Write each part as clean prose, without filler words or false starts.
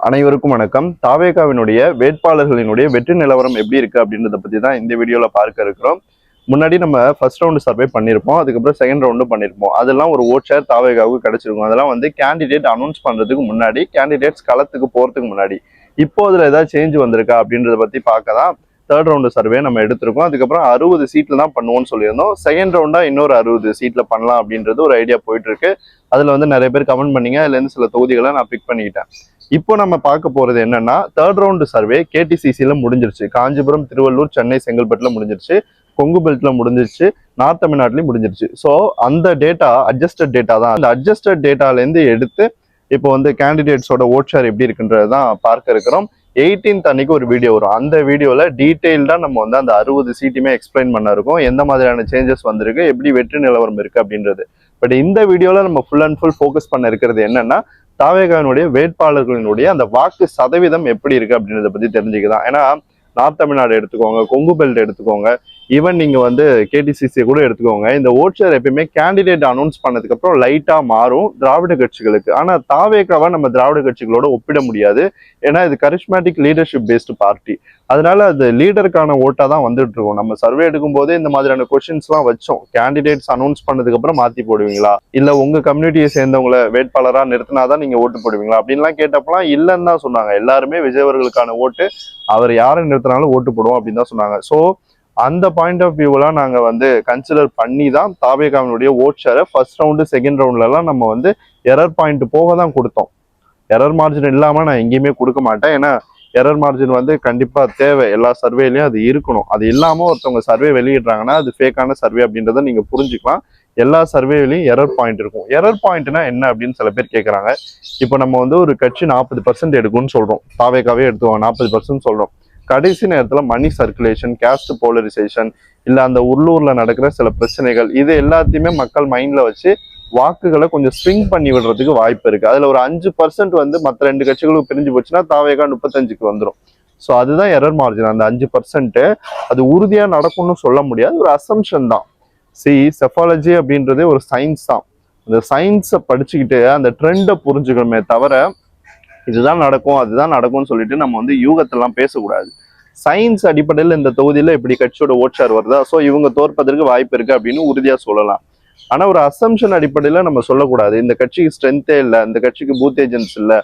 அனைவருக்கும் வணக்கம். தாவேகாவினுடைய வேட்பாளர்களினுடைய வெற்றி நிலவரம் எப்படி இருக்கு அப்படின்றத பத்தி தான் இந்த வீடியோல பார்க்க இருக்கிறோம். முன்னாடி நம்ம ஃபர்ஸ்ட் ரவுண்டு சர்வே பண்ணியிருப்போம், அதுக்கப்புறம் செகண்ட் ரவுண்டும் பண்ணியிருப்போம். அதெல்லாம் ஒரு ஓட் ஷேர் தாவேகாவுக்கு கிடைச்சிருக்கும். அதெல்லாம் வந்து கேண்டிடேட் அனௌன்ஸ் பண்றதுக்கு முன்னாடி, கேண்டிடேட்ஸ் களத்துக்கு போறதுக்கு முன்னாடி. இப்போ அதுல ஏதாவது சேஞ்ச் வந்திருக்கா அப்படின்றத பத்தி பார்க்க தான் தேர்ட் ரவுண்டு சர்வே நம்ம எடுத்திருக்கோம். அதுக்கப்புறம் 60 சீட்ல தான் பண்ணுவோம்னு சொல்லியிருந்தோம். செகண்ட் ரவுண்டா இன்னொரு 60 சீட்ல பண்ணலாம் அப்படின்றது ஒரு ஐடியா போயிட்டு இருக்கு. அதுல வந்து நிறைய பேர் கமெண்ட் பண்ணீங்க. அதுல இருந்து சில தொகுதிகளை நான் பிக் பண்ணிக்கிட்டேன். இப்போ நம்ம பார்க்க போறது என்னன்னா, தேர்ட் ரவுண்டு சர்வே கேடிசிசில முடிஞ்சிருச்சு. காஞ்சிபுரம், திருவள்ளூர், சென்னை, செங்கல்பட்டுல முடிஞ்சிருச்சு. கொங்கு பெல்ட்ல முடிஞ்சிருச்சு. நார்த் தமிழ்நாட்டிலையும் முடிஞ்சிருச்சு. ஸோ அந்த டேட்டா அட்ஜஸ்டட் டேட்டா தான். அந்த அட்ஜஸ்டட் டேட்டாலேருந்து எடுத்து இப்போ வந்து கேண்டிடேட்ஸோட ஓட் ஷேர் எப்படி இருக்குன்றது தான் பார்க்க இருக்கிறோம். 18th அன்னைக்கு ஒரு வீடியோ வரும். அந்த வீடியோல டீட்டெயில்டா நம்ம வந்து அந்த 60 சீட்டுமே எக்ஸ்பிளைன் பண்ண இருக்கோம். எந்த மாதிரியான சேஞ்சஸ் வந்திருக்கு, எப்படி வெற்றி நிலவரம் இருக்கு அப்படின்றது. பட் இந்த வீடியோல நம்ம ஃபுல் அண்ட் ஃபுல் ஃபோக்கஸ் பண்ண இருக்கிறது என்னன்னா, தாவேகாவினுடைய வேட்பாளர்களினுடைய அந்த வாக்கு சதவீதம் எப்படி இருக்கு அப்படின்றத பத்தி தெரிஞ்சுக்கலாம். ஏன்னா நார்த் தமிழ்நாடு எடுத்துக்கோங்க, கொங்கு பெல்ட் எடுத்துக்கோங்க, ஈவன் நீங்க வந்து கேடிசிசி கூட எடுத்துக்கோங்க. இந்த ஓட் ஷேர் எப்பயுமே கேண்டிடேட் அனௌன்ஸ் பண்ணதுக்கு அப்புறம் லைட்டா மாறும் திராவிட கட்சிகளுக்கு. ஆனா தாவேகாவை நம்ம திராவிட கட்சிகளோட ஒப்பிட முடியாது. ஏன்னா இது கரிஸ்மேட்டிக் லீடர்ஷிப் பேஸ்டு பார்ட்டி. அதனால அது லீடருக்கான ஓட்டா தான் வந்துட்டு இருக்கும். நம்ம சர்வே எடுக்கும் போதே இந்த மாதிரியான கொஸ்டின்ஸ் எல்லாம் வச்சோம். கேண்டிடேட்ஸ் அனௌன்ஸ் பண்ணதுக்கு அப்புறம் மாத்தி போடுவீங்களா, இல்ல உங்க கம்யூனிட்டியை சேர்ந்தவங்களை வேட்பாளரா நிறுத்தினாதான் நீங்க ஓட்டு போடுவீங்களா அப்படின்லாம் கேட்டப்பெல்லாம் இல்லைன்னு தான் சொன்னாங்க. எல்லாருமே விஜய் அவர்களுக்கான ஓட்டு, அவர் யாரை நிறுத்தினாலும் ஓட்டு போடுவோம் அப்படின்னு தான் சொன்னாங்க. ஸோ அந்த பாயிண்ட் ஆஃப் வியூலாம் நாங்கள் வந்து கன்சிடர் பண்ணி தான் தாவேகாவினுடைய ஓட் ஷேரை ஃபர்ஸ்ட் ரவுண்டு செகண்ட் ரவுண்ட்லலாம் நம்ம வந்து எரர் பாயிண்ட் போக தான் கொடுத்தோம். எரர் மார்ஜின் இல்லாமல் நான் எங்கேயுமே கொடுக்க மாட்டேன். ஏன்னா எரர் மார்ஜின் வந்து கண்டிப்பாக தேவை, எல்லா சர்வேலையும் அது இருக்கணும். அது இல்லாமல் ஒருத்தவங்க சர்வே வெளியிடுறாங்கன்னா அது ஃபேக்கான சர்வே அப்படின்றத நீங்கள் புரிஞ்சுக்கலாம். எல்லா சர்வேலையும் எரர் பாயிண்ட் இருக்கும். எரர் பாயிண்ட்னா என்ன அப்படின்னு சில பேர் கேட்குறாங்க. இப்போ நம்ம வந்து ஒரு கட்சி 40% எடுக்கும்னு சொல்கிறோம், தாவேகாவே எடுத்துவோம் 40% சொல்கிறோம். கடைசி நேரத்தில் மணி சர்க்குலேஷன், கேஸ்ட் போலரைசேஷன், இல்லை அந்த உள்ளூரில் நடக்கிற சில பிரச்சனைகள், இது எல்லாத்தையுமே மக்கள் மைண்டில் வச்சு வாக்குகளை கொஞ்சம் ஸ்விங் பண்ணி விடுறதுக்கு வாய்ப்பு இருக்கு. அதுல ஒரு 5% வந்து மற்ற 2 கட்சிகளுக்கு பிரிஞ்சு போச்சுன்னா தாவேகா 35க்கு வந்துடும். ஸோ அதுதான் எரர் மார்ஜின். அந்த 5% அது உறுதியா நடக்கும்னு சொல்ல முடியாது, ஒரு அசம்ஷன் தான். செஃபாலஜி அப்படின்றதே ஒரு சயின்ஸ் தான். அந்த சயின்ஸை படிச்சுக்கிட்டு அந்த ட்ரெண்டை புரிஞ்சுக்கணுமே தவிர இதுதான் நடக்கும் அதுதான் நடக்கும்னு சொல்லிட்டு நம்ம வந்து யூகத்தெல்லாம் பேசக்கூடாது. சயின்ஸ் அடிப்படையில் இந்த தொகுதியில இப்படி கட்சியோட ஓட் ஷேர் வருதா, ஸோ இவங்க தோற்பதற்கு வாய்ப்பு இருக்கு அப்படின்னு உறுதியா சொல்லலாம். ஆனா ஒரு அசம்ஷன் அடிப்படையில நம்ம சொல்லக்கூடாது. இந்த கட்சிக்கு ஸ்ட்ரென்த்தே இல்லை, இந்த கட்சிக்கு பூத் ஏஜென்ட்ஸ் இல்லை,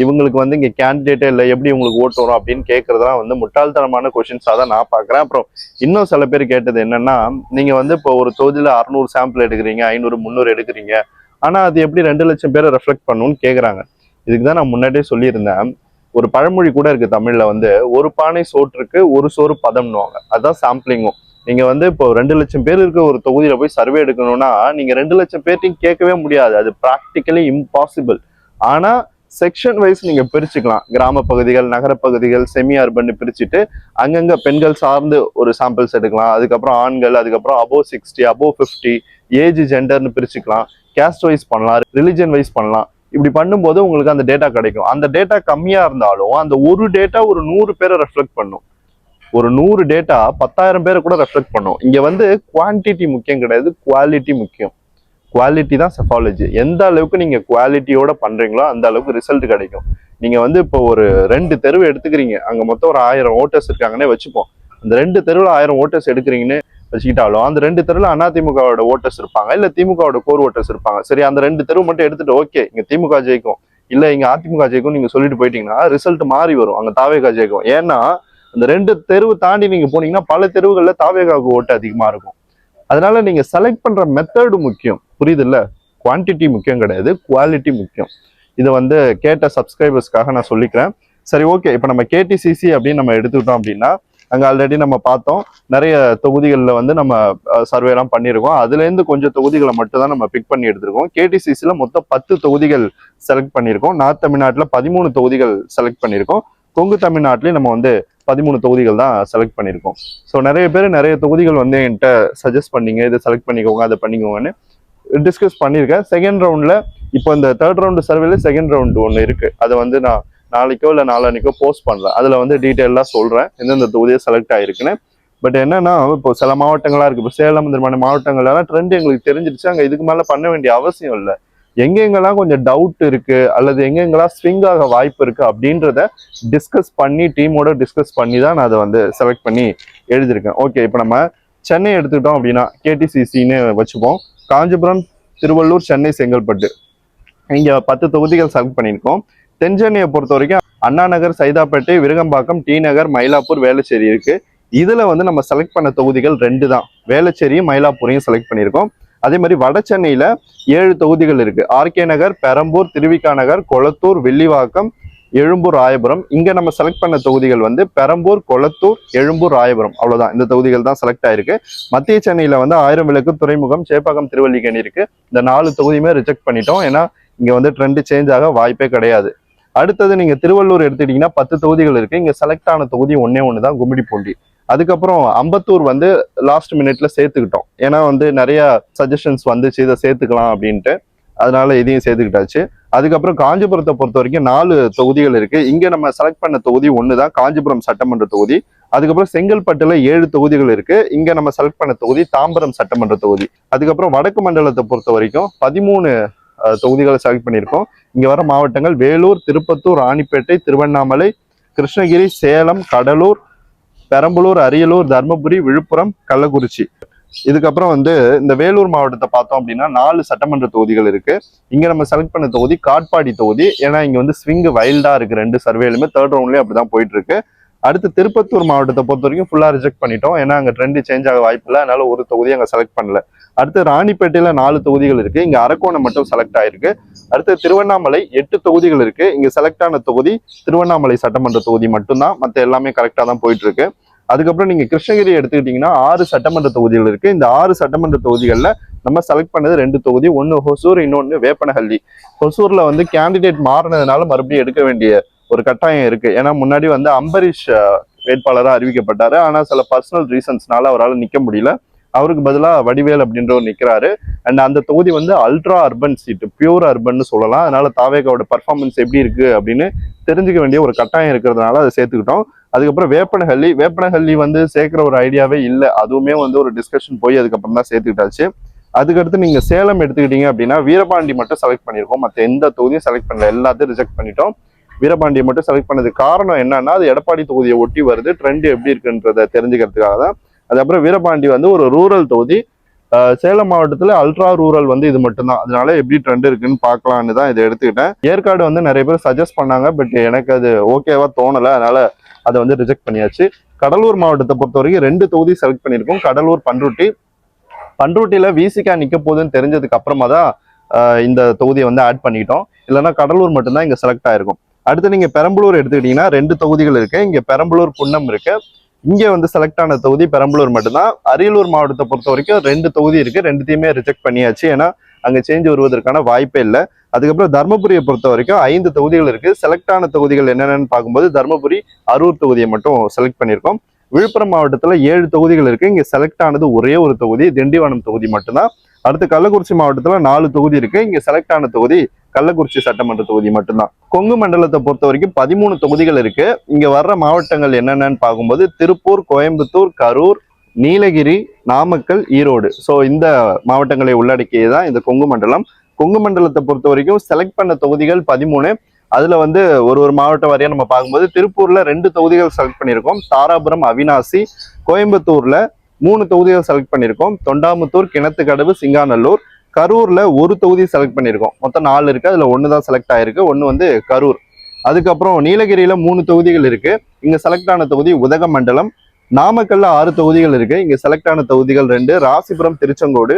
இவங்களுக்கு வந்து இங்க கேண்டிடேட்டே இல்லை, எப்படி உங்களுக்கு ஓட்டு வரும் அப்படின்னு கேட்கறதுலாம் வந்து முட்டாள்தனமான கொஸ்டின்ஸாக தான் நான் பார்க்குறேன். அப்புறம் இன்னும் சில பேர் கேட்டது என்னன்னா, நீங்க வந்து இப்போ ஒரு தொகுதியில 600 சாம்பிள் எடுக்கிறீங்க, 500 300 எடுக்கிறீங்க, ஆனா அது எப்படி 2 லட்சம் பேரை ரெஃப்ளெக்ட் பண்ணுன்னு கேட்குறாங்க. இதுக்கு தான் நான் முன்னாடியே சொல்லியிருந்தேன். ஒரு பழமொழி கூட இருக்கு தமிழ்ல வந்து, ஒரு பானை சோற்றுக்கு ஒரு சோறு பதம்னுவாங்க. அதுதான் சாம்பிளிங்கும். நீங்க வந்து இப்போ 2 லட்சம் பேர் இருக்க ஒரு தொகுதியில போய் சர்வே எடுக்கணும்னா நீங்க 2 லட்சம் பேர்ட்டையும் கேட்கவே முடியாது. அது ப்ராக்டிக்கலி இம்பாசிபிள். ஆனா செக்ஷன் வைஸ் நீங்க பிரிச்சுக்கலாம். கிராம பகுதிகள், நகர பகுதிகள், செமி அர்பன் பிரிச்சுட்டு அங்கங்க பெண்கள் சார்ந்து ஒரு சாம்பிள்ஸ் எடுக்கலாம். அதுக்கப்புறம் ஆண்கள், அதுக்கப்புறம் above 60, above 50, ஏஜ் ஜெண்டர்னு பிரிச்சுக்கலாம். கேஸ்ட் வைஸ் பண்ணலாம், ரிலிஜன் வைஸ் பண்ணலாம். இப்படி பண்ணும்போது உங்களுக்கு அந்த டேட்டா கிடைக்கும். அந்த டேட்டா கம்மியா இருந்தாலும் அந்த ஒரு டேட்டா ஒரு 100 பேரை ரெஃப்ளெக்ட் பண்ணும். ஒரு 100 டேட்டா 10,000 பேரை கூட ரெஃப்ளெக்ட் பண்ணும். இங்க வந்து குவான்டிட்டி முக்கியம் கிடையாது, குவாலிட்டி முக்கியம். குவாலிட்டி தான் செஃபாலஜி. எந்த அளவுக்கு நீங்க குவாலிட்டியோட பண்றீங்களோ அந்த அளவுக்கு ரிசல்ட் கிடைக்கும். நீங்க வந்து இப்போ ஒரு 2 தெருவு எடுத்துக்கிறீங்க, அங்க மொத்தம் ஒரு 1000 ஓட்டர்ஸ் இருக்காங்கன்னே வச்சுப்போம். அந்த 2 தெருவில் 1000 ஓட்டர்ஸ் எடுக்கிறீங்கன்னு வச்சுக்கிட்டாலும் அந்த 2 தெருவில் அதிமுகவோட ஓட்டர்ஸ் இருப்பாங்க, இல்ல திமுகவோட கோர் ஓட்டர்ஸ் இருப்பாங்க. சரி, அந்த 2 தெருவு மட்டும் எடுத்துட்டு ஓகே இங்க திமுக ஜெயிக்கும், இல்ல இங்க அதிமுக ஜெயிக்கும் நீங்க சொல்லிட்டு போயிட்டீங்கன்னா ரிசல்ட் மாறி வரும், அங்க தாவேகா ஜெயிக்கும். ஏன்னா அந்த 2 தெருவு தாண்டி நீங்க போனீங்கன்னா பல தெருவுகள்ல தாவேகாவுக்கு ஓட்டு அதிகமா இருக்கும். அதனால நீங்க செலக்ட் பண்ற மெத்தடு முக்கியம், புரியுது இல்ல? குவான்டிட்டி முக்கியம் கிடையாது, குவாலிட்டி முக்கியம். இதை வந்து கேட்ட சப்ஸ்கிரைபர்ஸ்க்காக நான் சொல்லிக்கிறேன். சரி, ஓகே. இப்போ நம்ம கேடிசிசி அப்படின்னு நம்ம எடுத்துக்கிட்டோம் அப்படின்னா, அங்கே ஆல்ரெடி நம்ம பார்த்தோம், நிறைய தொகுதிகளில் வந்து நம்ம சர்வே எல்லாம் பண்ணியிருக்கோம். அதுலேருந்து கொஞ்சம் தொகுதிகளை மட்டும் தான் நம்ம பிக் பண்ணி எடுத்திருக்கோம். கேடிசிசியில் மொத்தம் 10 தொகுதிகள் செலக்ட் பண்ணியிருக்கோம். நார்த் தமிழ்நாட்டில் 13 தொகுதிகள் செலக்ட் பண்ணியிருக்கோம். கொங்கு தமிழ்நாட்டிலையும் நம்ம வந்து 13 தொகுதிகள் தான் செலக்ட் பண்ணியிருக்கோம். ஸோ நிறைய பேர் நிறைய தொகுதிகள் வந்து என்கிட்ட சஜஸ்ட் பண்ணீங்க, இதை செலக்ட் பண்ணிக்கோங்க, அதை பண்ணிக்கோங்கன்னு டிஸ்கஸ் பண்ணியிருக்கேன். செகண்ட் ரவுண்டில் இப்போ இந்த தேர்ட் ரவுண்டு சர்வேல செகண்ட் ரவுண்டு ஒன்று இருக்குது. அதை வந்து நான் நாளைக்கோ இல்லை நாளானிக்கோ போஸ்ட் பண்ணுறேன். அதில் வந்து டீட்டெயிலாக சொல்கிறேன் எந்தெந்த தொகுதியை செலக்ட் ஆகிருக்குன்னு. பட் என்னன்னா, இப்போ சில மாவட்டங்களாக இருக்குது, இப்போ சேலம் இந்த மாதிரி மாவட்டங்கள்லாம் ட்ரெண்ட் எங்களுக்கு தெரிஞ்சிருச்சு. அங்கே இதுக்கு மேலே பண்ண வேண்டிய அவசியம் இல்லை. எங்கெங்கெல்லாம் கொஞ்சம் டவுட் இருக்கு அல்லது எங்கெங்கெல்லாம் ஸ்விங் ஆக வாய்ப்பு இருக்கு அப்படின்றத டிஸ்கஸ் பண்ணி டீமோட டிஸ்கஸ் பண்ணி தான் நான் அதை வந்து செலக்ட் பண்ணி எழுதியிருக்கேன். ஓகே, இப்போ நம்ம சென்னை எடுத்துக்கிட்டோம் அப்படின்னா கேடிசிசின்னு வச்சுப்போம். காஞ்சிபுரம், திருவள்ளூர், சென்னை, செங்கல்பட்டு இங்க 10 தொகுதிகள் செலக்ட் பண்ணியிருக்கோம். தென்சென்னையை பொறுத்த வரைக்கும் அண்ணா நகர், சைதாப்பேட்டை, விருகம்பாக்கம், டி நகர், மயிலாப்பூர், வேளச்சேரி இருக்கு. இதுல வந்து நம்ம செலக்ட் பண்ண தொகுதிகள் 2 தான், வேளச்சேரியும் மயிலாப்பூரையும் செலக்ட் பண்ணியிருக்கோம். அதே மாதிரி வட சென்னையில 7 தொகுதிகள் இருக்கு. ஆர்கே நகர், பெரம்பூர், திருவிக்கா நகர், கொளத்தூர், வில்லிவாக்கம், எழும்பூர், ராயபுரம். இங்க நம்ம செலக்ட் பண்ண தொகுதிகள் வந்து பெரம்பூர், கொளத்தூர், எழும்பூர், ராயபுரம், அவ்வளவுதான். இந்த தொகுதிகள் தான் செலக்ட் ஆயிருக்கு. மத்திய சென்னையில வந்து 1000 விளக்கு, துறைமுகம், சேப்பாக்கம், திருவல்லிக்கேணி இருக்கு. இந்த 4 தொகுதியுமே ரிஜெக்ட் பண்ணிட்டோம். ஏன்னா இங்க வந்து ட்ரெண்ட் சேஞ்ச் ஆக வாய்ப்பே கிடையாது. அடுத்தது நீங்க திருவள்ளூர் எடுத்துக்கிட்டீங்கன்னா 10 தொகுதிகள் இருக்கு. இங்க செலக்ட் ஆன தொகுதி ஒன்னே தான், கும்மிடிப்பூண்டி. அதுக்கப்புறம் அம்பத்தூர் வந்து லாஸ்ட் மினிட்ல சேர்த்துக்கிட்டோம். ஏன்னா வந்து நிறைய சஜஷன்ஸ் வந்துச்சு இதை சேர்த்துக்கலாம் அப்படின்ட்டு, அதனால இதையும் சேர்த்துக்கிட்டாச்சு. அதுக்கப்புறம் காஞ்சிபுரத்தை பொறுத்த வரைக்கும் 4 தொகுதிகள் இருக்கு. இங்க நம்ம செலக்ட் பண்ண தொகுதி தான், காஞ்சிபுரம் சட்டமன்ற தொகுதி. அதுக்கப்புறம் செங்கல்பட்டுல 7 தொகுதிகள் இருக்கு. இங்க நம்ம செலக்ட் பண்ண தொகுதி தாம்பரம் சட்டமன்ற தொகுதி. அதுக்கப்புறம் வடக்கு மண்டலத்தை பொறுத்த வரைக்கும் 13 தொகுதிகளை செலக்ட் பண்ணியிருக்கோம். இங்க வர மாவட்டங்கள் வேலூர், திருப்பத்தூர், ராணிப்பேட்டை, திருவண்ணாமலை, கிருஷ்ணகிரி, சேலம், கடலூர், பெரம்பலூர், அரியலூர், தர்மபுரி, விழுப்புரம், கள்ளக்குறிச்சி. இதுக்கப்புறம் வந்து இந்த வேலூர் மாவட்டத்தை பார்த்தோம் அப்படின்னா 4 சட்டமன்ற தொகுதிகள் இருக்கு. இங்க நம்ம செலக்ட் பண்ண தொகுதி காட்பாடி தொகுதி. ஏன்னா இங்க வந்து ஸ்விங் வைல்டா இருக்கு, 2 சர்வேலுமே 3rd ரவுண்ட்லயும் அப்படிதான் போயிட்டு இருக்கு. அடுத்து திருப்பத்தூர் மாவட்டத்தை பொறுத்த வரைக்கும் ஃபுல்லா ரிஜெக்ட் பண்ணிட்டோம். ஏன்னா அங்க ட்ரெண்ட் சேஞ்ச் ஆக வாய்ப்பு இல்லை, அதனால ஒரு தொகுதி அங்க செலக்ட் பண்ணல. அடுத்து ராணிப்பேட்டையில 4 தொகுதிகள் இருக்கு. இங்க அரக்கோணம் மட்டும் செலக்ட் ஆயிருக்கு. அடுத்து திருவண்ணாமலை 8 தொகுதிகள் இருக்கு. இங்க செலக்ட் ஆன தொகுதி திருவண்ணாமலை சட்டமன்ற தொகுதி மட்டும்தான், மற்ற எல்லாமே கரெக்டா தான் போயிட்டு இருக்கு. அதுக்கப்புறம் நீங்க கிருஷ்ணகிரி எடுத்துக்கிட்டீங்கன்னா 6 சட்டமன்ற தொகுதிகள் இருக்கு. இந்த 6 சட்டமன்ற தொகுதிகள்ல நம்ம செலக்ட் பண்ணது 2 தொகுதி, ஒன்னு ஹொசூர், இன்னொன்னு வேப்பனஹள்ளி. ஹொசூர்ல வந்து கேண்டிடேட் மாறினதுனால மறுபடியும் எடுக்க வேண்டிய ஒரு கட்டாயம் இருக்கு. ஏன்னா முன்னாடி வந்து அம்பரீஷ் வேட்பாளராக அறிவிக்கப்பட்டாரு. ஆனா சில பர்சனல் ரீசன்ஸ்னால அவரால் நிக்க முடியல. அவருக்கு பதிலாக வடிவேல் அப்படின்றவர் நிற்கிறாரு. அண்ட் அந்த தொகுதி வந்து அல்ட்ரா அர்பன் சீட்டு, பியூர் அர்பன் சொல்லலாம். அதனால தாவேகாவோட பர்ஃபார்மன்ஸ் எப்படி இருக்கு அப்படின்னு தெரிஞ்சுக்க வேண்டிய ஒரு கட்டாயம் இருக்கிறதுனால அதை சேர்த்துக்கிட்டோம். அதுக்கப்புறம் வேப்பனஹள்ளி வந்து சேர்க்கிற ஒரு ஐடியாவே இல்லை. அதுவுமே வந்து ஒரு டிஸ்கஷன் போய் அதுக்கப்புறம் தான் சேர்த்துக்கிட்டாச்சு. அதுக்கடுத்து நீங்க சேலம் எடுத்துக்கிட்டீங்க அப்படின்னா வீரபாண்டி மட்டும் செலக்ட் பண்ணியிருக்கோம். மற்ற எந்த தொகுதியும் செலக்ட் பண்ணல, எல்லாத்தையும் ரிஜெக்ட் பண்ணிட்டோம். வீரபாண்டியை மட்டும் செலக்ட் பண்ணது காரணம் என்னன்னா, அது எடப்பாடி தொகுதியை ஒட்டி வருது, ட்ரெண்ட் எப்படி இருக்குன்றத தெரிஞ்சுக்கிறதுக்காக தான். அதுக்கப்புறம் வீரபாண்டி வந்து ஒரு ரூரல் தொகுதி. சேலம் மாவட்டத்துல அல்ட்ரா ரூரல் வந்து இது மட்டும்தான். அதனால எப்படி ட்ரெண்ட் இருக்குன்னு பார்க்கலான்னு தான் இதை எடுத்துக்கிட்டேன். ஏற்காடு வந்து நிறைய பேர் சஜஸ்ட் பண்ணாங்க, பட் எனக்கு அது ஓகேவா தோணலை, அதனால அதை வந்து ரிஜெக்ட் பண்ணியாச்சு. கடலூர் மாவட்டத்தை பொறுத்த வரைக்கும் 2 தொகுதி செலக்ட் பண்ணியிருக்கோம். கடலூர், பண்ருட்டியில விசிகா நிக்க போகுதுன்னு தெரிஞ்சதுக்கு அப்புறமா தான் இந்த தொகுதியை வந்து ஆட் பண்ணிட்டோம். இல்லைன்னா கடலூர் மட்டும்தான் இங்க செலக்ட் ஆயிருக்கும். அடுத்து நீங்க பெரம்பலூர் எடுத்துக்கிட்டீங்கன்னா 2 தொகுதிகள் இருக்கு. இங்க பெரம்பலூர், புன்னம் இருக்கு. இங்க வந்து செலக்ட் ஆன தொகுதி பெரம்பலூர் மட்டும்தான். அரியலூர் மாவட்டத்தை பொறுத்த வரைக்கும் 2 தொகுதி இருக்கு. 2த்தையுமே ரிஜெக்ட் பண்ணியாச்சு. ஏன்னா அங்க சேஞ்ச் வருவதற்கான வாய்ப்பே இல்லை. அதுக்கப்புறம் தர்மபுரியை பொறுத்த வரைக்கும் 5 தொகுதிகள் இருக்கு. செலக்ட் ஆன தொகுதிகள் என்னென்னு பார்க்கும்போது தர்மபுரி, அரூர் தொகுதியை மட்டும் செலக்ட் பண்ணியிருக்கோம். விழுப்புரம் மாவட்டத்துல 7 தொகுதிகள் இருக்கு. இங்க செலக்ட் ஆனது ஒரே ஒரு தொகுதி, திண்டிவனம் தொகுதி மட்டும்தான். அடுத்து கள்ளக்குறிச்சி மாவட்டத்துல 4 தொகுதி இருக்கு. இங்க செலக்ட் ஆன தொகுதி கள்ளக்குறிச்சி சட்டமன்ற தொகுதி மட்டும்தான். கொங்கு மண்டலத்தை பொறுத்த வரைக்கும் 13 தொகுதிகள் இருக்கு. இங்க வர்ற மாவட்டங்கள் என்னென்னு பார்க்கும்போது திருப்பூர், கோயம்புத்தூர், கரூர், நீலகிரி, நாமக்கல், ஈரோடு. ஸோ இந்த மாவட்டங்களை உள்ளடக்கியதான் இந்த கொங்கு மண்டலம். கொங்கு மண்டலத்தை பொறுத்த வரைக்கும் செலக்ட் பண்ண தொகுதிகள் 13. அதுல வந்து ஒரு மாவட்ட வாரியா நம்ம பார்க்கும்போது திருப்பூர்ல 2 தொகுதிகள் செலக்ட் பண்ணியிருக்கோம். தாராபுரம், அவினாசி. கோயம்புத்தூர்ல 3 தொகுதிகள் செலக்ட் பண்ணியிருக்கோம். தொண்டாமுத்தூர், கிணத்துக்கடவு, சிங்காநல்லூர். கரூர்ல 1 தொகுதி செலக்ட் பண்ணியிருக்கோம். மொத்தம் 4 இருக்கு. அதுல 1 தான் செலக்ட் ஆயிருக்கு. 1 வந்து கரூர். அதுக்கப்புறம் நீலகிரியில 3 தொகுதிகள் இருக்கு. இங்க செலக்ட் ஆன தொகுதி உதகமண்டலம். நாமக்கல்ல 6 தொகுதிகள் இருக்கு. இங்க செலக்ட் ஆன தொகுதிகள் 2. ராசிபுரம், திருச்செங்கோடு.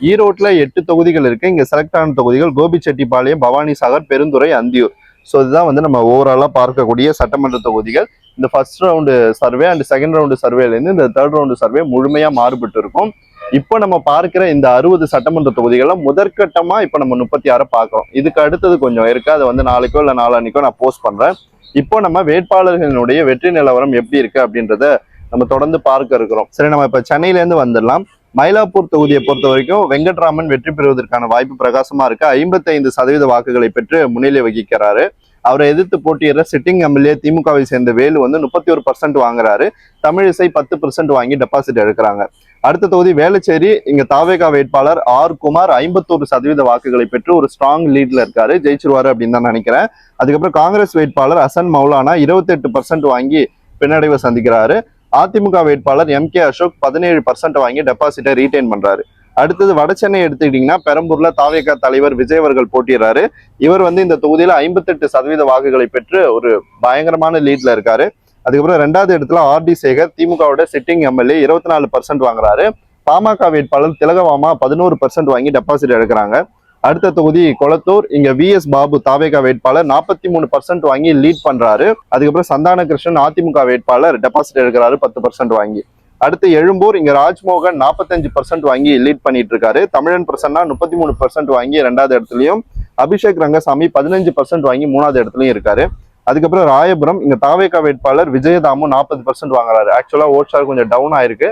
ஈரோட்ல 8 தொகுதிகள் இருக்கு. இங்க செலக்ட் ஆன தொகுதிகள் கோபிச்செட்டிப்பாளையம், பவானிசாகர், பெருந்துறை, அந்தியூர். ஸோ இதுதான் வந்து நம்ம ஓவராலா பார்க்கக்கூடிய சட்டமன்ற தொகுதிகள். இந்த first round survey and second round சர்வேலேருந்து இந்த 3rd ரவுண்டு சர்வே முழுமையா மாறுபட்டு இருக்கும். இப்போ நம்ம பார்க்கிற இந்த 60 சட்டமன்ற தொகுதிகள்ல முதற்கட்டமா இப்போ நம்ம 36 பார்க்கிறோம். இதுக்கு அடுத்தது கொஞ்சம் இருக்கு. அதை வந்து நாளைக்கோ இல்லை நாளான்னைக்கோ நான் போஸ்ட் பண்றேன். இப்போ நம்ம வேட்பாளர்களுடைய வெற்றி நிலவரம் எப்படி இருக்கு அப்படின்றத நம்ம தொடர்ந்து பார்க்க இருக்கிறோம். சரி, நம்ம இப்ப சென்னையில இருந்து வந்துடலாம். மயிலாப்பூர் தொகுதியை பொறுத்த வரைக்கும் வெங்கட்ராமன் வெற்றி பெறுவதற்கான வாய்ப்பு பிரகாசமா இருக்கு. 55% வாக்குகளை பெற்று முன்னிலை வகிக்கிறாரு. அவரை எதிர்த்து போட்டியிடுற சிட்டிங் எம்எல்ஏ திமுகவை சேர்ந்த வேலு வந்து 31% வாங்குறாரு. தமிழிசை 10% வாங்கி டெபாசிட் எடுக்கிறாங்க. அடுத்த தொகுதி வேளச்சேரி. இங்க தாவேகா வேட்பாளர் ஆர் குமார் 51% வாக்குகளை பெற்று ஒரு ஸ்ட்ராங் லீட்ல இருக்காரு, ஜெயிச்சிருவாரு அப்படின்னு தான் நினைக்கிறேன். அதுக்கப்புறம் காங்கிரஸ் வேட்பாளர் ஹசன் மௌலானா 28% வாங்கி பின்னடைவை சந்திக்கிறாரு. அதிமுக வேட்பாளர் MK அசோக் 17% வாங்கி டெபாசிட்டை ரீடைன் பண்றாரு. அடுத்தது வடசென்னை எடுத்துக்கிட்டீங்கன்னா பெரம்பூர்ல தாவேகா தலைவர் விஜய் அவர்கள் போட்டிடுறாரு. இவர் இந்த தொகுதியில 58% வாக்குகளை பெற்று ஒரு பயங்கரமான லீட்ல இருக்காரு. அதுக்கப்புறம் 2வது இடத்துல RD சேகர் திமுகவோட சிட்டிங் MLA 24% வாங்குறாரு. பாமக வேட்பாளர் திலகவாமா 11% வாங்கி டெபாசிட் எடுக்கிறாங்க. அடுத்த தொகுதி கொளத்தூர். இங்க VS பாபு தாவேகா வேட்பாளர் 43% வாங்கி லீட் பண்றாரு. அதுக்கப்புறம் சந்தான கிருஷ்ணன் அதிமுக வேட்பாளர் டெபாசிட் எடுக்கிறாரு 10% வாங்கி. அடுத்து எழும்பூர். இங்க ராஜ்மோகன் 45% வாங்கி லீட் பண்ணிட்டு இருக்காரு. தமிழன் பிரசன்னா 33% வாங்கி 2வது இடத்துலயும், அபிஷேக் ரங்கசாமி 15% வாங்கி 3வது இடத்துலயும் இருக்காரு. அதுக்கப்புறம் ராயபுரம். இங்க தாவேகா வேட்பாளர் விஜயதாமு 40% வாங்குறாரு. ஆக்சுவலா ஓட் ஷேர் கொஞ்சம் டவுன் ஆயிருக்கு.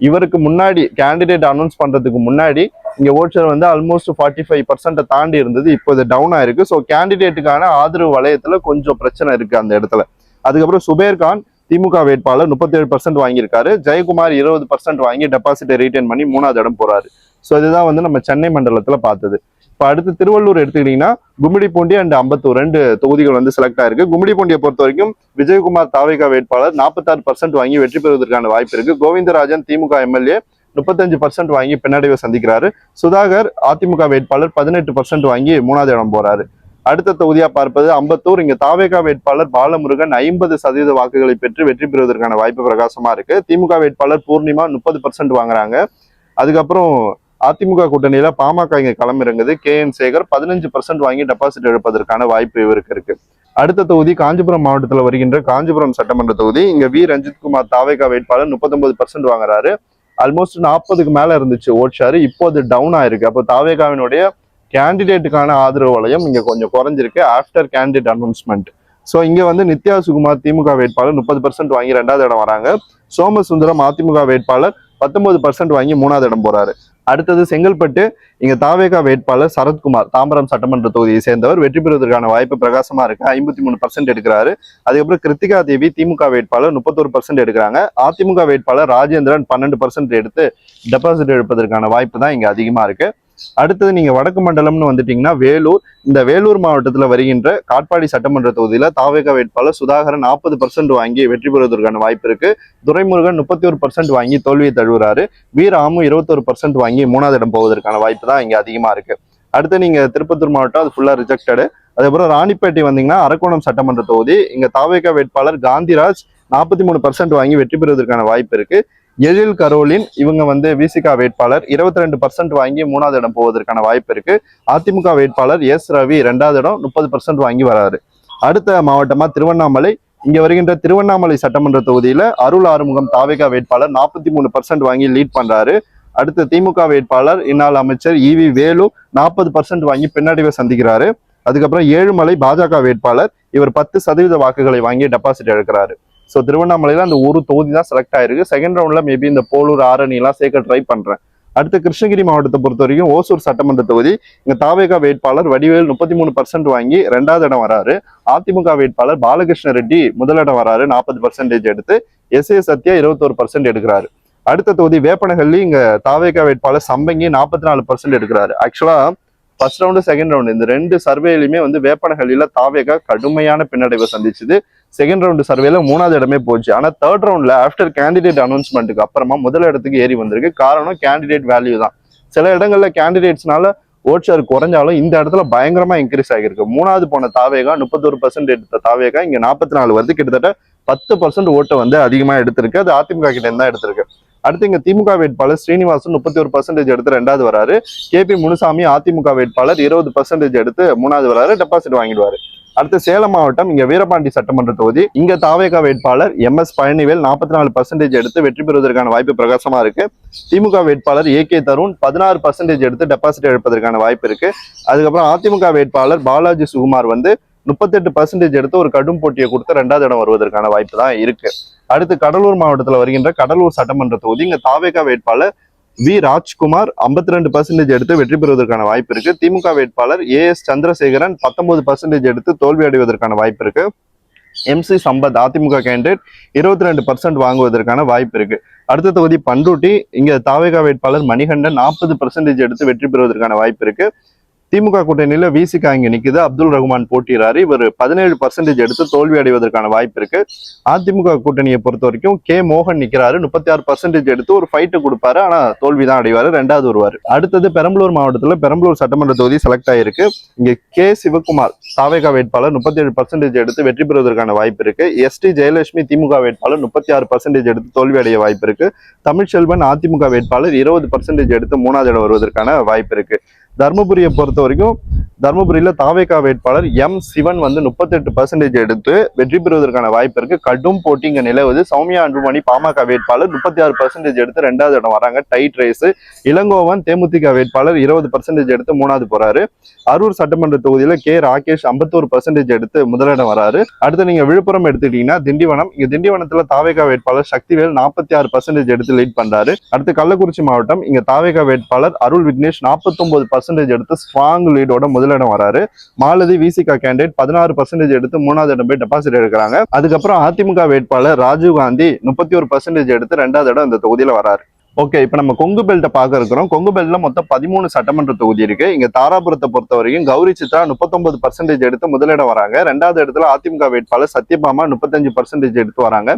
இவருக்கு முன்னாடி கேண்டிடேட் அனௌன்ஸ் பண்றதுக்கு முன்னாடி இங்க ஓட் ஷேர் ஆல்மோஸ்ட் 45% தாண்டி இருந்தது. இப்போ இது டவுன் ஆயிருக்கு. ஸோ கேண்டிடேட்டுக்கான ஆதரவு வளையத்துல கொஞ்சம் பிரச்சனை இருக்கு அந்த இடத்துல. அதுக்கப்புறம் சுபேர்கான் திமுக வேட்பாளர் 37% வாங்கியிருக்காரு. ஜெயக்குமார் 20% வாங்கி டெபாசிட்டை ரீடைன் பண்ணி 3வது இடம் போறாரு. ஸோ இதுதான் நம்ம சென்னை மண்டலத்துல பார்த்தது. இப்போ அடுத்து திருவள்ளூர் எடுத்துக்கிட்டீங்கன்னா கும்மிடிப்பூண்டி அண்ட் அம்பத்தூர் 2 தொகுதிகள் செலக்ட் ஆயிருக்கு. கும்மிடிப்பூண்டியை பொறுத்த வரைக்கும் விஜயகுமார் தாவேகா வேட்பாளர் 46% வாங்கி வெற்றி பெறுவதற்கான வாய்ப்பு இருக்கு. கோவிந்தராஜன் திமுக MLA 35% வாங்கி பின்னடைவை சந்திக்கிறாரு. சுதாகர் அதிமுக வேட்பாளர் 18% வாங்கி 3வது இடம் போறாரு. அடுத்த தொகுதியா பார்ப்பது அம்பத்தூர். இங்க தாவேகா வேட்பாளர் பாலமுருகன் 50% வாக்குகளை பெற்று வெற்றி பெறுவதற்கான வாய்ப்பு பிரகாசமா இருக்கு. திமுக வேட்பாளர் பூர்ணிமா 30% வாங்குறாங்க. அதுக்கப்புறம் அதிமுக கூட்டணியில பாமக இங்க களமிறங்குது. KN சேகர் 15% வாங்கி டெபாசிட் எடுப்பதற்கான வாய்ப்பு இவருக்கு இருக்கு. அடுத்த தொகுதி காஞ்சிபுரம் மாவட்டத்தில் வருகின்ற காஞ்சிபுரம் சட்டமன்ற தொகுதி. இங்க V ரஞ்சித்குமார் தாவேகா வேட்பாளர் 39% வாங்குறாரு. ஆல்மோஸ்ட் 40க்கு மேல இருந்துச்சு ஓட் ஷேர். இப்போ அது டவுன் ஆயிருக்கு. அப்போ தாவேகாவினுடைய கேண்டிடேட்டுக்கான ஆதரவு வளையம் இங்க கொஞ்சம் குறைஞ்சிருக்கு ஆஃப்டர் கேண்டிடேட் அனௌன்ஸ்மெண்ட். ஸோ இங்க நித்யா சுகுமார் திமுக வேட்பாளர் 30% வாங்கி 2வது இடம் வராங்க. சோமசுந்தரம் அதிமுக வேட்பாளர் 19% வாங்கி 3வது இடம் போறாரு. அடுத்தது செங்கல்பட்டு. இங்க தாவேகா வேட்பாளர் சரத்குமார் தாம்பரம் சட்டமன்ற தொகுதியை சேர்ந்தவர் வெற்றி பெறுவதற்கான வாய்ப்பு பிரகாசமா இருக்கு. 53% எடுக்கிறாரு. அதுக்கப்புறம் கிருத்திகா தேவி திமுக வேட்பாளர் 31% எடுக்கிறாங்க. அதிமுக வேட்பாளர் ராஜேந்திரன் 12% எடுத்து டெபாசிட் எடுப்பதற்கான வாய்ப்பு தான் இங்க அதிகமா இருக்கு. அடுத்தது நீங்க வடக்கு மண்டலம்னு வந்துட்டீங்கன்னா வேலூர். இந்த வேலூர் மாவட்டத்துல வருகின்ற காட்பாடி சட்டமன்ற தொகுதியில தாவேகா வேட்பாளர் சுதாகரன் 40% வாங்கி வெற்றி பெறுவதற்கான வாய்ப்பு இருக்கு. துரைமுருகன் 31% வாங்கி தோல்வியை தழுவுறாரு. வீராமு 21% வாங்கி 3வது இடம் போவதற்கான வாய்ப்பு தான் இங்க அதிகமா இருக்கு. அடுத்து நீங்க திருப்பத்தூர் மாவட்டம், அது ஃபுல்லா ரிஜெக்டடு. அதுக்கப்புறம் ராணிப்பேட்டை வந்தீங்கன்னா அரக்கோணம் சட்டமன்ற தொகுதி. இங்க தாவேகா வேட்பாளர் காந்திராஜ் 43% வாங்கி வெற்றி பெறுவதற்கான வாய்ப்பு இருக்கு. எழில் கரோலின் இவங்க விசிகா வேட்பாளர் 22% வாங்கி 3வது இடம் போவதற்கான வாய்ப்பு இருக்கு. அதிமுக வேட்பாளர் ரவி 2வது இடம் 30% வாங்கி வராரு. அடுத்த மாவட்டமா திருவண்ணாமலை. இங்க வருகின்ற திருவண்ணாமலை சட்டமன்ற தொகுதியில அருள் ஆறுமுகம் தாவேகா வேட்பாளர் 43% வாங்கி லீட் பண்றாரு. அடுத்த திமுக வேட்பாளர் இந்நாள் அமைச்சர் EV வேலு 40% வாங்கி பின்னடைவை சந்திக்கிறாரு. அதுக்கப்புறம் ஏழுமலை பாஜக வேட்பாளர் இவர் 10% வாக்குகளை வாங்கி டெபாசிட் எடுக்கிறாரு. ஸோ திருவண்ணாமலையில அந்த ஒரு தொகுதி தான் செலக்ட் ஆயிருக்கு. செகண்ட் ரவுண்ட்ல மேபி இந்த போலூர் ஆரணி எல்லாம் சேர்க்க ட்ரை பண்றேன். அடுத்து கிருஷ்ணகிரி மாவட்டத்தை பொறுத்த வரைக்கும் ஓசூர் சட்டமன்ற தொகுதி. இங்க தாவேகா வேட்பாளர் வடிவேல் 33% வாங்கி 2வது இடம் வராரு. அதிமுக வேட்பாளர் பாலகிருஷ்ண ரெட்டி முதலிடம் வராரு 40% எடுத்து. SA சத்யா 21% எடுக்கிறாரு. அடுத்த தொகுதி வேப்பனஹள்ளி. இங்க தாவேகா வேட்பாளர் சம்பங்கி 44% எடுக்கிறாரு. ஆக்சுவலா ஃபர்ஸ்ட் ரவுண்டு செகண்ட் ரவுண்டு இந்த 2 சர்வேலையுமே வேப்பனஹள்ளியில தாவேகா கடுமையான பின்னடைவை சந்திச்சுது. செகண்ட் ரவுண்டு சர்வேல 3வது இடமே போச்சு. ஆனா தேர்ட் ரவுண்ட்ல ஆஃப்டர் கேண்டிடேட் அனௌன்ஸ்மெண்ட்டுக்கு அப்புறமா முதல் இடத்துக்கு ஏறி வந்திருக்கு. காரணம் கேண்டிடேட் வேல்யூ தான். சில இடங்கள்ல கேண்டிடேட்ஸ்னால ஓட் ஷேர் குறைஞ்சாலும் இந்த இடத்துல பயங்கரமா இன்க்ரீஸ் ஆகிருக்கு. 3வது போன தாவேகா 31% எடுத்த தாவேகா இங்க 44 வருது. கிட்டத்தட்ட 10% ஓட்டை அதிகமா எடுத்திருக்கு. அது அதிமுக கிட்ட இருந்தா எடுத்திருக்கு. அடுத்து இங்க திமுக வேட்பாளர் ஸ்ரீனிவாசன் 31% எடுத்து 2வது வராரு. KP முனுசாமி அதிமுக வேட்பாளர் 20% எடுத்து 3வது வராரு. டெபாசிட் வாங்கிடுவாரு. அடுத்து சேலம் மாவட்டம். இங்க வீரபாண்டி சட்டமன்ற தொகுதி. இங்க தாவேகா வேட்பாளர் MS பழனிவேல் 44% எடுத்து வெற்றி பெறுவதற்கான வாய்ப்பு பிரகாசமா இருக்கு. திமுக வேட்பாளர் AK தருண் 16% எடுத்து டெபாசிட் எடுப்பதற்கான வாய்ப்பு இருக்கு. அதுக்கப்புறம் அதிமுக வேட்பாளர் பாலாஜி சுகுமார் 38% எடுத்து ஒரு கடும் போட்டியை கொடுத்து 2வது இடம் வருவதற்கான வாய்ப்பு தான் இருக்கு. அடுத்து கடலூர் மாவட்டத்துல வருகின்ற கடலூர் சட்டமன்ற தொகுதி. இங்க தாவேகா வேட்பாளர் V ராஜ்குமார் 52% எடுத்து வெற்றி பெறுவதற்கான வாய்ப்பு இருக்கு. திமுக வேட்பாளர் AS சந்திரசேகரன் 19% எடுத்து தோல்வி அடைவதற்கான வாய்ப்பு இருக்கு. MC சம்பத் அதிமுக கேண்டிடேட் 22% வாங்குவதற்கான வாய்ப்பு இருக்கு. அடுத்த தொகுதி பண்ருட்டி, இங்க தாவேகா வேட்பாளர் மணிகண்டன் 40% எடுத்து வெற்றி பெறுவதற்கான வாய்ப்பு இருக்கு. திமுக கூட்டணியில விசிகா இங்க நிக்குது, அப்துல் ரகுமான் போட்டியிறாரு, இவர் 17% எடுத்து தோல்வி அடைவதற்கான வாய்ப்பு இருக்கு. அதிமுக கூட்டணியை பொறுத்த வரைக்கும் கே மோகன் நிக்கிறாரு, 36% எடுத்து ஒரு ஃபைட்டு கொடுப்பாரு, ஆனா தோல்விதான் அடைவாரு, ரெண்டாவது வருவாரு. அடுத்தது பெரம்பலூர் மாவட்டத்துல பெரம்பலூர் சட்டமன்ற தொகுதி செலக்ட் ஆயிருக்கு. இங்க கே சிவகுமார் தாவேகா வேட்பாளர் 37% எடுத்து வெற்றி பெறுவதற்கான வாய்ப்பு இருக்கு. ST ஜெயலட்சுமி திமுக வேட்பாளர் 36% எடுத்து தோல்வி அடைய வாய்ப்பு இருக்கு. தமிழ்ச்செல்வன் அதிமுக வேட்பாளர் 20% எடுத்து மூணாவது இடம் வருவதற்கான வாய்ப்பு இருக்கு. தர்மபுரியை பொறுத்த வரைக்கும் தர்மபுரியில தாவேகா வேட்பாளர் சிவன் வந்து 38% எடுத்து வெற்றி பெறுவதற்கான வாய்ப்பு இருக்கு. கடும் போட்டி இங்க நிலவுது. சௌமியா அன்புமணி பாமக வேட்பாளர் 36% எடுத்து ரெண்டாவது இடம் வராங்க, டைட் ரேஸ். இளங்கோவன் தேமுதிக வேட்பாளர் 20% எடுத்து மூணாவது போறாரு. அரூர் சட்டமன்ற தொகுதியில ராகேஷ் 51% எடுத்து முதலிடம் வராரு. அடுத்து நீங்க விழுப்புரம் எடுத்துட்டீங்கன்னா திண்டிவனம், இங்க திண்டிவனத்துல தாவேகா வேட்பாளர் சக்திவேல் 46% எடுத்து லீட் பண்றாரு. அடுத்து கள்ளக்குறிச்சி மாவட்டம், இங்க தாவேகா வேட்பாளர் அருள் விக்னேஷ் 49% எடுத்து ஸ்ட்ராங் லீடோட முதலிடம் வராரு. மாலதி விசிகா கேண்டிடேட் 16% எடுத்து மூணாவது இடம் போய் டெபாசிட் எடுக்கிறாங்க. அதுக்கப்புறம் அதிமுக வேட்பாளர் ராஜீவ்காந்தி 31% எடுத்து ரெண்டாவது இடம் இந்த தொகுதியில வராரு. ஓகே, இப்ப நம்ம கொங்கு பெல்ட்டை பார்க்க இருக்கிறோம். கொங்கு பெல்ட்ல மொத்தம் 13 சட்டமன்ற தொகுதி இருக்கு. இங்க தாராபுரத்தை பொறுத்த வரைக்கும் கௌரி சித்ரா 39% எடுத்து முதலிடம் வராங்க. ரெண்டாவது இடத்துல அதிமுக வேட்பாளர் சத்யபாமா 35% எடுத்து வராங்க.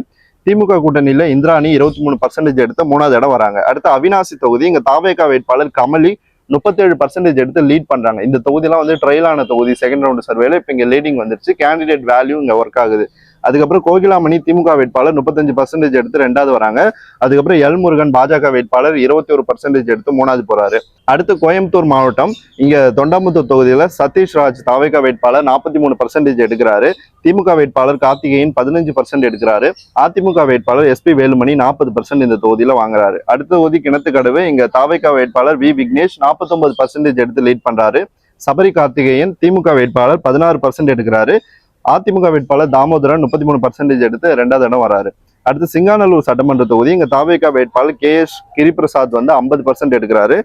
திமுக கூட்டணியில இந்திராணி 23% எடுத்து மூணாவது இடம் வராங்க. அடுத்து அவினாசி தொகுதி, இங்க தாவேகா வேட்பாளர் கமலி 37% எடுத்து லீட் பண்றாங்க. இந்த தொகுதியெல்லாம் வந்து ட்ரையலான தொகுதி, செகண்ட் ரவுண்ட் சர்வேல இப்ப இங்க லீடிங் வந்துருச்சு. கேண்டிடேட் வேல்யூ இங்க ஒர்க் ஆகுது. அதுக்கப்புறம் கோகிலாமணி திமுக வேட்பாளர் 35% எடுத்து ரெண்டாவது வராங்க. அதுக்கப்புறம் எல் முருகன் பாஜக வேட்பாளர் 21% எடுத்து மூணாவது போறாரு. அடுத்து கோயம்புத்தூர் மாவட்டம், இங்க தொண்டாமுத்தூர் தொகுதியில சதீஷ் ராஜ் தாவேகா வேட்பாளர் 43% எடுக்கிறாரு. திமுக வேட்பாளர் கார்த்திகேயன் 15% எடுக்கிறாரு. அதிமுக வேட்பாளர் SP வேலுமணி 40% இந்த தொகுதியில வாங்குறாரு. அடுத்த தொகுதி கிணத்துக்கடவு, இங்க தாவேகா வேட்பாளர் வி விக்னேஷ் 49% எடுத்து லீட் பண்றாரு. சபரி கார்த்திகேயன் திமுக வேட்பாளர் 16% எடுக்கிறாரு. அதிமுக வேட்பாளர் தாமோதரன் 33% எடுத்து ரெண்டாவது இடம் வராரு. அடுத்து சிங்காநல்லூர் சட்டமன்ற தொகுதி, இங்க தாவேகா வேட்பாளர் KS கிரிபிரசாத் வந்து 50% எடுக்கிறாரு.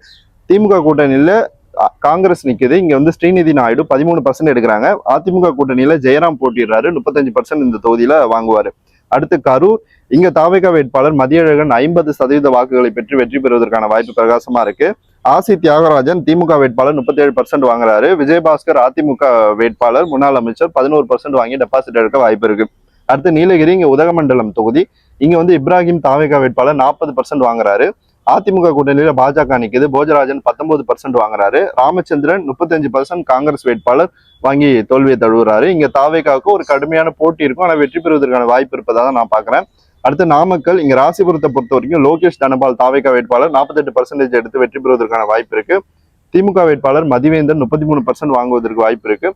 திமுக கூட்டணியில காங்கிரஸ் நிக்குது, இங்க வந்து ஸ்ரீநிதி நாயுடு 13% எடுக்கிறாங்க. அதிமுக கூட்டணியில ஜெயராம் போட்டிடுறாரு, 35% இந்த தொகுதியில வாங்குவாரு. அடுத்து கரூர், இங்க தாவேகா வேட்பாளர் மதியழகன் 50% வாக்குகளை பெற்று வெற்றி பெறுவதற்கான வாய்ப்பு பிரகாசமா இருக்கு. ஆசி தியாகராஜன் திமுக வேட்பாளர் 37% வாங்குறாரு. விஜயபாஸ்கர் அதிமுக வேட்பாளர் முன்னாள் அமைச்சர் 11% வாங்கி டெபாசிட் எடுக்க வாய்ப்பு இருக்கு. அடுத்து நீலகிரி, இங்க உதகமண்டலம் தொகுதி, இங்க வந்து இப்ராஹிம் தாவேகா வேட்பாளர் 40% வாங்குறாரு. அதிமுக கூட்டணியில பாஜக நிக்குது, போஜராஜன் 19% வாங்குறாரு. ராமச்சந்திரன் 35% காங்கிரஸ் வேட்பாளர் வாங்கி தோல்வியை தழுவுறாரு. இங்க தாவேகாவுக்கு ஒரு கடுமையான போட்டி இருக்கும், ஆனா வெற்றி பெறுவதற்கான வாய்ப்பு இருப்பதாக நான் பாக்குறேன். அடுத்து நாமக்கல், இங்க ராசிபுரத்தை பொறுத்த வரைக்கும் லோகேஷ் தனபால் தாவேகா வேட்பாளர் 48% எடுத்து வெற்றி பெறுவதற்கான வாய்ப்பு இருக்கு. திமுக வேட்பாளர் மதிவேந்தன் 33% வாங்குவதற்கு வாய்ப்பு இருக்கு.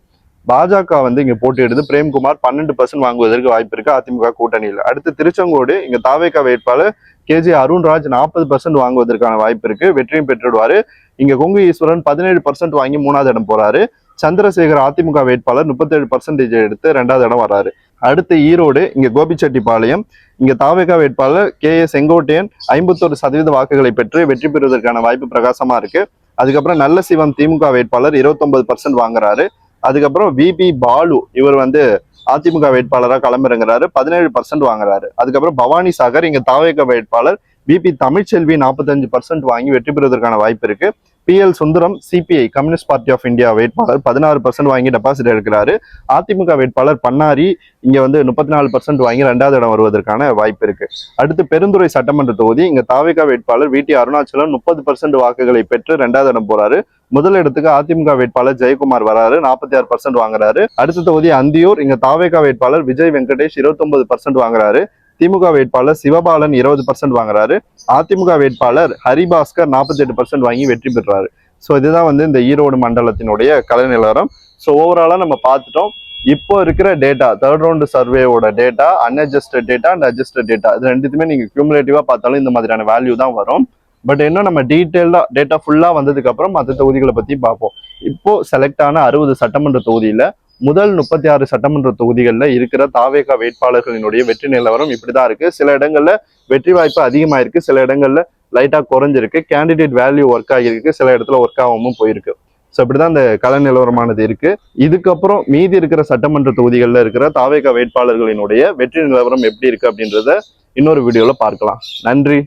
பாஜக வந்து இங்க போட்டியிடுது, பிரேம்குமார் 12% வாங்குவதற்கு வாய்ப்பு இருக்கு அதிமுக கூட்டணியில். அடுத்து திருச்செங்கோடு, இங்க தாவேகா வேட்பாளர் KJ அருண்ராஜ் 40% வாங்குவதற்கான வாய்ப்பு இருக்கு, வெற்றியும் பெற்றுடுவாரு. இங்க கொங்கு ஈஸ்வரன் 17% வாங்கி மூணாவது இடம் போறாரு. சந்திரசேகர் அதிமுக வேட்பாளர் 37% எடுத்து ரெண்டாவது இடம் வராரு. அடுத்து ஈரோடு, இங்க கோபிச்செட்டிப்பாளையம், இங்க தாவேகா வேட்பாளர் KA செங்கோட்டையன் 51% வாக்குகளை பெற்று வெற்றி பெறுவதற்கான வாய்ப்பு பிரகாசமா இருக்கு. அதுக்கப்புறம் நல்ல சிவம் திமுக வேட்பாளர் 29% வாங்குறாரு. அதுக்கப்புறம் VP பாலு, இவர் வந்து அதிமுக வேட்பாளராக களமிறங்குறாரு, 17% வாங்குறாரு. அதுக்கப்புறம் பவானி சாகர், இங்க தாவேகா வேட்பாளர் VP தமிழ்ச்செல்வி 45% வாங்கி வெற்றி பெறுவதற்கான வாய்ப்பு இருக்கு. PL Sundaram CPI communist party of India வேட்பாளர் 16% வாங்கி டெபாசிட் எடுக்கிறாரு. அதிமுக வேட்பாளர் பன்னாரி இங்க வந்து 34% வாங்கி ரெண்டாவது இடம் வருவதற்கான வாய்ப்பு இருக்கு. அடுத்து பெருந்துறை சட்டமன்ற தொகுதி, இங்க தாவேகா வேட்பாளர் VT அருணாச்சலம் 30% வாக்குகளை பெற்று ரெண்டாவது இடம் போறாரு. முதல் இடத்துக்கு அதிமுக வேட்பாளர் ஜெயக்குமார் வராரு, 46% வாங்குறாரு. அடுத்த தொகுதி அந்தியூர், இங்க தாவேகா வேட்பாளர் விஜய் வெங்கடேஷ் 29% வாங்குறாரு. திமுக வேட்பாளர் சிவபாலன் 20% வாங்குறாரு. அதிமுக வேட்பாளர் ஹரிபாஸ்கர் 48% வாங்கி வெற்றி பெற்றாரு. ஸோ இதுதான் வந்து இந்த ஈரோடு மண்டலத்தினுடைய கலை நிலவரம். ஸோ ஓவராலா நம்ம பார்த்துட்டோம். இப்போ இருக்கிற டேட்டா, தேர்ட் ரவுண்ட் சர்வேயோட data, unadjusted data and adjusted data, இது ரெண்டுத்துமே நீங்க கியூமுலேட்டிவா பார்த்தாலும் இந்த மாதிரியான வேல்யூ தான் வரும். பட் இன்னும் நம்ம டீட்டெயில்டா டேட்டா ஃபுல்லா வந்ததுக்கு அப்புறம் மற்ற தொகுதிகளை பத்தி பார்ப்போம். இப்போ செலக்ட் ஆன 60 சட்டமன்ற தொகுதியில முதல் 36 சட்டமன்ற தொகுதிகளில் இருக்கிற தாவேகா வேட்பாளர்களினுடைய வெற்றி நிலவரம் இப்படிதான் இருக்கு. சில இடங்கள்ல வெற்றி வாய்ப்பு அதிகமாயிருக்கு, சில இடங்கள்ல லைட்டா குறைஞ்சிருக்கு. கேண்டிடேட் வேல்யூ ஒர்க் ஆகியிருக்கு, சில இடத்துல ஒர்க் ஆகாமவும் போயிருக்கு. ஸோ இப்படிதான் அந்த கள நிலவரமானது இருக்கு. இதுக்கப்புறம் மீதி இருக்கிற சட்டமன்ற தொகுதிகளில் இருக்கிற தாவேகா வேட்பாளர்களினுடைய வெற்றி நிலவரம் எப்படி இருக்கு அப்படின்றத இன்னொரு வீடியோல பார்க்கலாம். நன்றி.